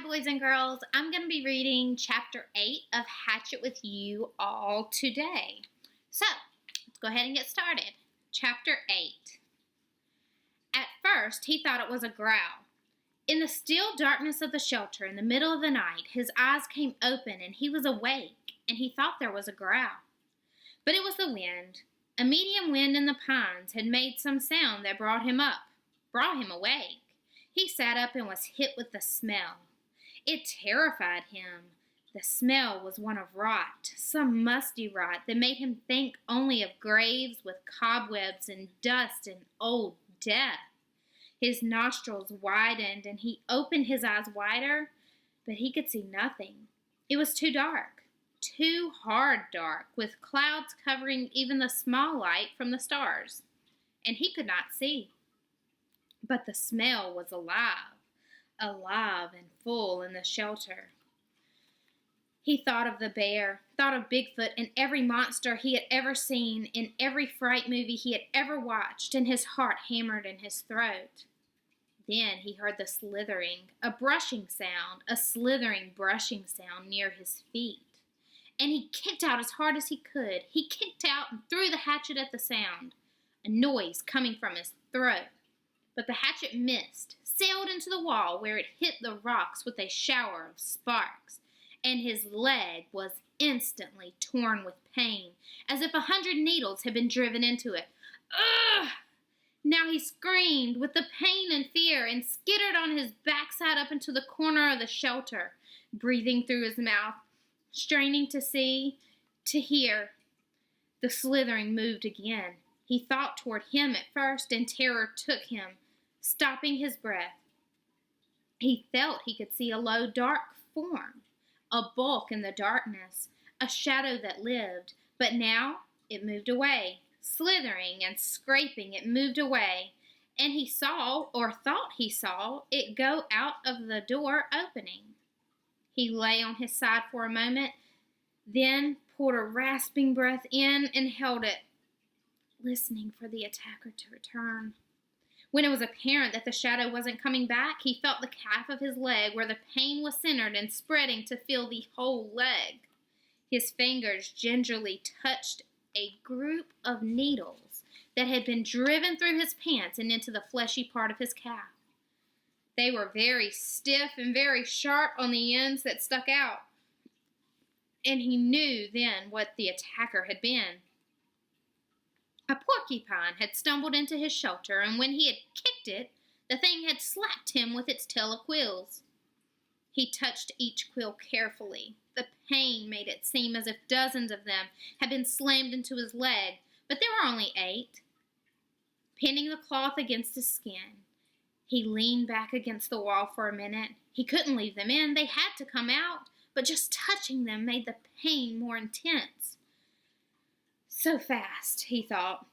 Hi, boys and girls. I'm going to be reading Chapter 8 of Hatchet with you all today. So, let's go ahead and get started. Chapter 8. At first, he thought it was a growl. In the still darkness of the shelter in the middle of the night, his eyes came open and he was awake, and he thought there was a growl. But it was the wind. A medium wind in the pines had made some sound that brought him awake. He sat up and was hit with the smell. It terrified him. The smell was one of rot, some musty rot that made him think only of graves with cobwebs and dust and old death. His nostrils widened and he opened his eyes wider, but he could see nothing. It was too dark, too hard dark, with clouds covering even the small light from the stars, and he could not see. But the smell was alive and full in the shelter. He thought of the bear, thought of Bigfoot and every monster he had ever seen in every fright movie he had ever watched, and his heart hammered in his throat. Then he heard the slithering, a slithering brushing sound near his feet. And he kicked out as hard as he could. He kicked out and threw the hatchet at the sound, a noise coming from his throat. But the hatchet missed, sailed into the wall where it hit the rocks with a shower of sparks, and his leg was instantly torn with pain, as if 100 needles had been driven into it. Ugh! Now he screamed with the pain and fear and skittered on his backside up into the corner of the shelter, breathing through his mouth, straining to see, to hear. The slithering moved again. He thought toward him at first, and terror took him, stopping his breath. He felt he could see a low, dark form, a bulk in the darkness, a shadow that lived, but now it moved away. Slithering and scraping, it moved away, and he saw, or thought he saw, it go out of the door opening. He lay on his side for a moment, then pulled a rasping breath in and held it, listening for the attacker to return. When it was apparent that the shadow wasn't coming back, he felt the calf of his leg where the pain was centered and spreading to fill the whole leg. His fingers gingerly touched a group of needles that had been driven through his pants and into the fleshy part of his calf. They were very stiff and very sharp on the ends that stuck out, and he knew then what the attacker had been. A porcupine had stumbled into his shelter, and when he had kicked it, the thing had slapped him with its tail of quills. He touched each quill carefully. The pain made it seem as if dozens of them had been slammed into his leg, but there were only 8. Pinning the cloth against his skin, he leaned back against the wall for a minute. He couldn't leave them in. They had to come out, but just touching them made the pain more intense. So fast, he thought.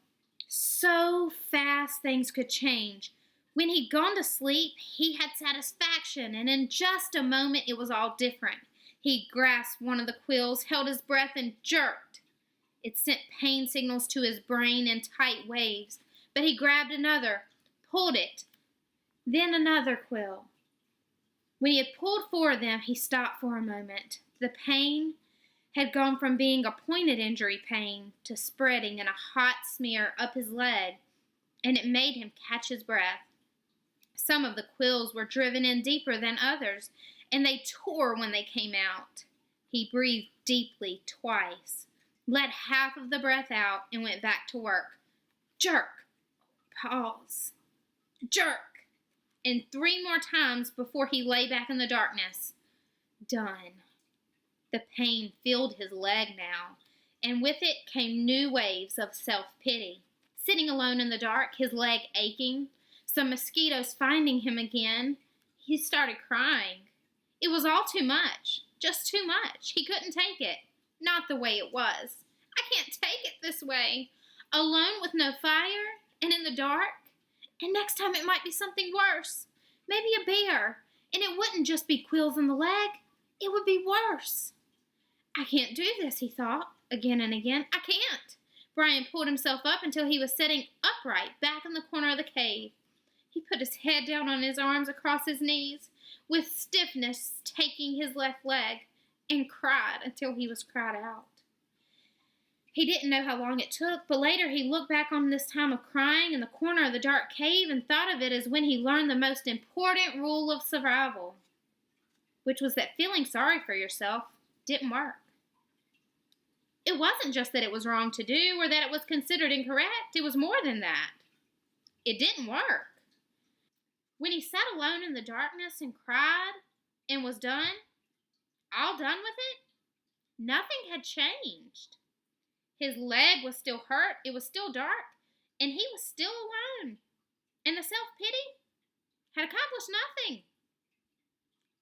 So fast things could change. When he'd gone to sleep, he had satisfaction, and in just a moment it was all different. He grasped one of the quills, held his breath, and jerked. It sent pain signals to his brain in tight waves, but he grabbed another, pulled it, then another quill. When he had pulled 4 of them, he stopped for a moment. The pain had gone from being a pointed injury pain to spreading in a hot smear up his leg, and it made him catch his breath. Some of the quills were driven in deeper than others, and they tore when they came out. He breathed deeply twice, let half of the breath out, and went back to work. Jerk! Pause. Jerk! And 3 more times before he lay back in the darkness. Done. The pain filled his leg now, and with it came new waves of self-pity. Sitting alone in the dark, his leg aching, some mosquitoes finding him again, he started crying. It was all too much, just too much. He couldn't take it, not the way it was. I can't take it this way, alone with no fire and in the dark. And next time it might be something worse, maybe a bear, and it wouldn't just be quills in the leg, it would be worse. I can't do this, he thought, again and again. I can't. Brian pulled himself up until he was sitting upright back in the corner of the cave. He put his head down on his arms across his knees. with stiffness taking his left leg, and cried until he was cried out. He didn't know how long it took, but later he looked back on this time of crying in the corner of the dark cave and thought of it as when he learned the most important rule of survival, which was that feeling sorry for yourself didn't work. It wasn't just that it was wrong to do or that it was considered incorrect. It was more than that. It didn't work. When he sat alone in the darkness and cried and was done, all done with it, nothing had changed. His leg was still hurt, it was still dark, and he was still alone. And the self-pity had accomplished nothing.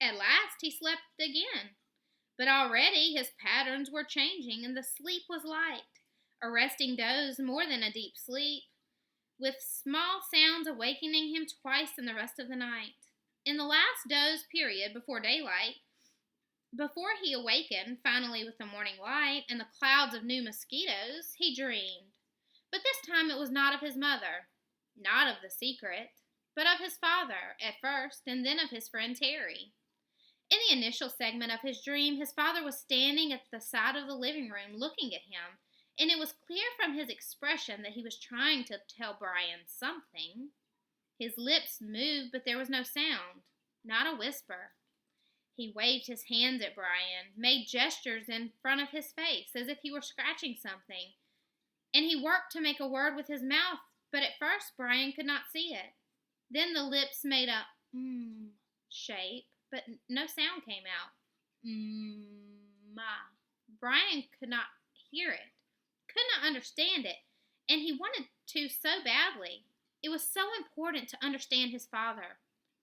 At last he slept again, but already his patterns were changing and the sleep was light, a resting doze more than a deep sleep, with small sounds awakening him twice in the rest of the night. In the last doze period before daylight, before he awakened, finally with the morning light and the clouds of new mosquitoes, he dreamed. But this time it was not of his mother, not of the secret, but of his father at first, and then of his friend Terry. In the initial segment of his dream, his father was standing at the side of the living room looking at him, and it was clear from his expression that he was trying to tell Brian something. His lips moved, but there was no sound, not a whisper. He waved his hands at Brian, made gestures in front of his face as if he were scratching something, and he worked to make a word with his mouth, but at first Brian could not see it. Then the lips made a shape, but no sound came out. Ma. Brian could not hear it, could not understand it, and he wanted to so badly. It was so important to understand his father,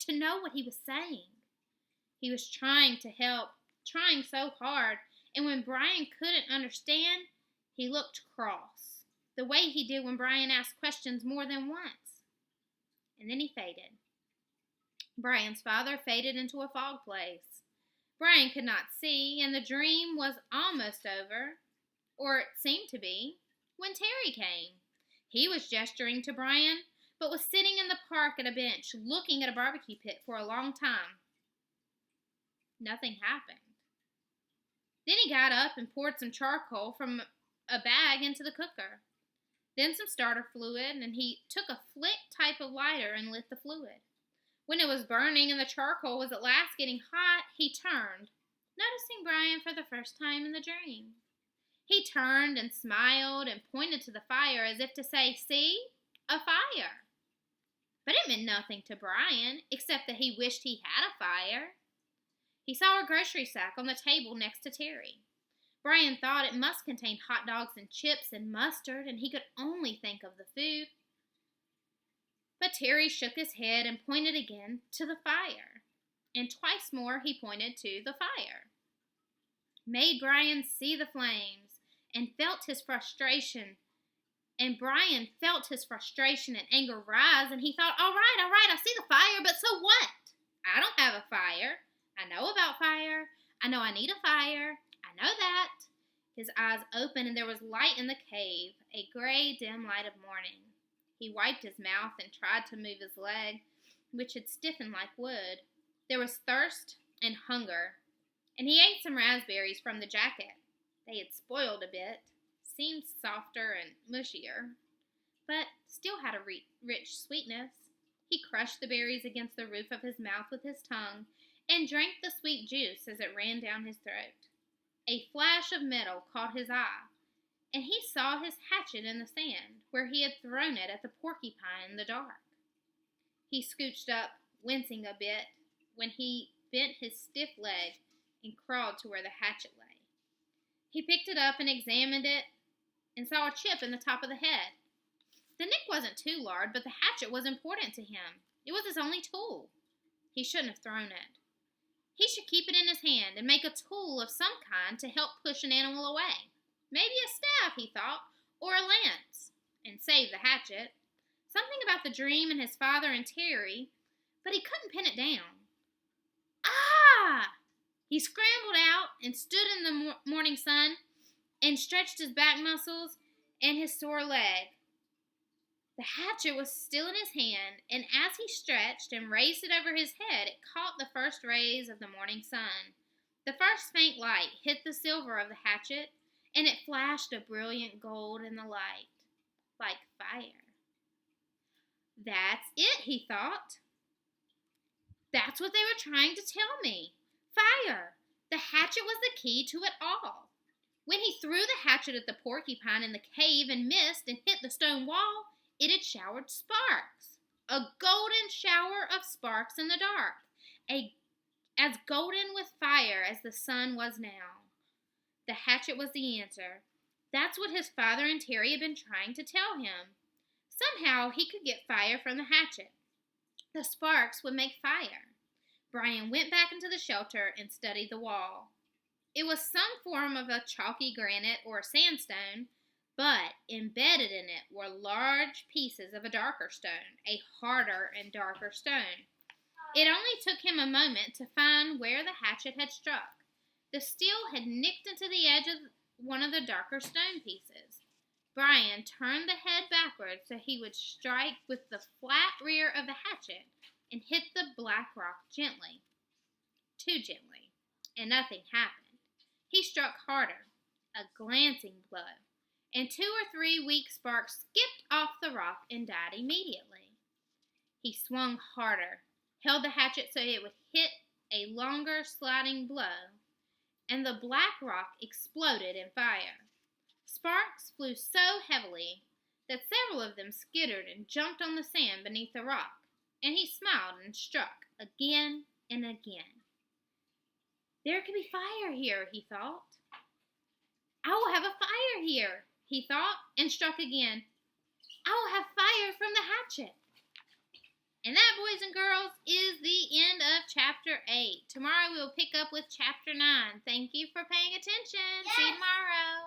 to know what he was saying. He was trying to help, trying so hard, and when Brian couldn't understand, he looked cross, the way he did when Brian asked questions more than once. And then he faded. Brian's father faded into a fog place. Brian could not see, and the dream was almost over, or it seemed to be, when Terry came. He was gesturing to Brian, but was sitting in the park at a bench, looking at a barbecue pit for a long time. Nothing happened. Then he got up and poured some charcoal from a bag into the cooker. Then some starter fluid, and he took a flick type of lighter and lit the fluid. When it was burning and the charcoal was at last getting hot, he turned, noticing Brian for the first time in the dream. He turned and smiled and pointed to the fire as if to say, "See? A fire." But it meant nothing to Brian, except that he wished he had a fire. He saw a grocery sack on the table next to Terry. Brian thought it must contain hot dogs and chips and mustard, and he could only think of the food. But Terry shook his head and pointed again to the fire, and twice more he pointed to the fire. Made Brian see the flames and felt his frustration. And Brian felt his frustration and anger rise, and he thought, all right, I see the fire, but so what? I don't have a fire. I know about fire. I know I need a fire. I know that. His eyes opened, and there was light in the cave, a gray, dim light of morning. He wiped his mouth and tried to move his leg, which had stiffened like wood. There was thirst and hunger, and he ate some raspberries from the jacket. They had spoiled a bit, seemed softer and mushier, but still had a rich sweetness. He crushed the berries against the roof of his mouth with his tongue and drank the sweet juice as it ran down his throat. A flash of metal caught his eye, and he saw his hatchet in the sand where he had thrown it at the porcupine in the dark. He scooched up, wincing a bit, when he bent his stiff leg and crawled to where the hatchet lay. He picked it up and examined it and saw a chip in the top of the head. The nick wasn't too large, but the hatchet was important to him. It was his only tool. He shouldn't have thrown it. He should keep it in his hand and make a tool of some kind to help push an animal away. Maybe a staff, he thought, or a lance, and save the hatchet. Something about the dream and his father and Terry, but he couldn't pin it down. Ah! He scrambled out and stood in the morning sun and stretched his back muscles and his sore leg. The hatchet was still in his hand, and as he stretched and raised it over his head, it caught the first rays of the morning sun. The first faint light hit the silver of the hatchet, and it flashed a brilliant gold in the light, like fire. That's it, he thought. That's what they were trying to tell me. Fire! The hatchet was the key to it all. When he threw the hatchet at the porcupine in the cave and missed and hit the stone wall, it had showered sparks. A golden shower of sparks in the dark. As golden with fire as the sun was now. The hatchet was the answer. That's what his father and Terry had been trying to tell him. Somehow he could get fire from the hatchet. The sparks would make fire. Brian went back into the shelter and studied the wall. It was some form of a chalky granite or sandstone, but embedded in it were large pieces of a darker stone, a harder and darker stone. It only took him a moment to find where the hatchet had struck. The steel had nicked into the edge of one of the darker stone pieces. Brian turned the head backwards so he would strike with the flat rear of the hatchet and hit the black rock gently. Too gently, and nothing happened. He struck harder, a glancing blow, and 2 or 3 weak sparks skipped off the rock and died immediately. He swung harder, held the hatchet so it would hit a longer sliding blow, and the black rock exploded in fire. Sparks flew so heavily that several of them skittered and jumped on the sand beneath the rock, and he smiled and struck again and again. There could be fire here, he thought. I will have a fire here, he thought, and struck again. I will have fire from the hatchet. And that, boys and girls, is the end of Chapter 8. Tomorrow we will pick up with Chapter 9. Thank you for paying attention. Yes. See you tomorrow.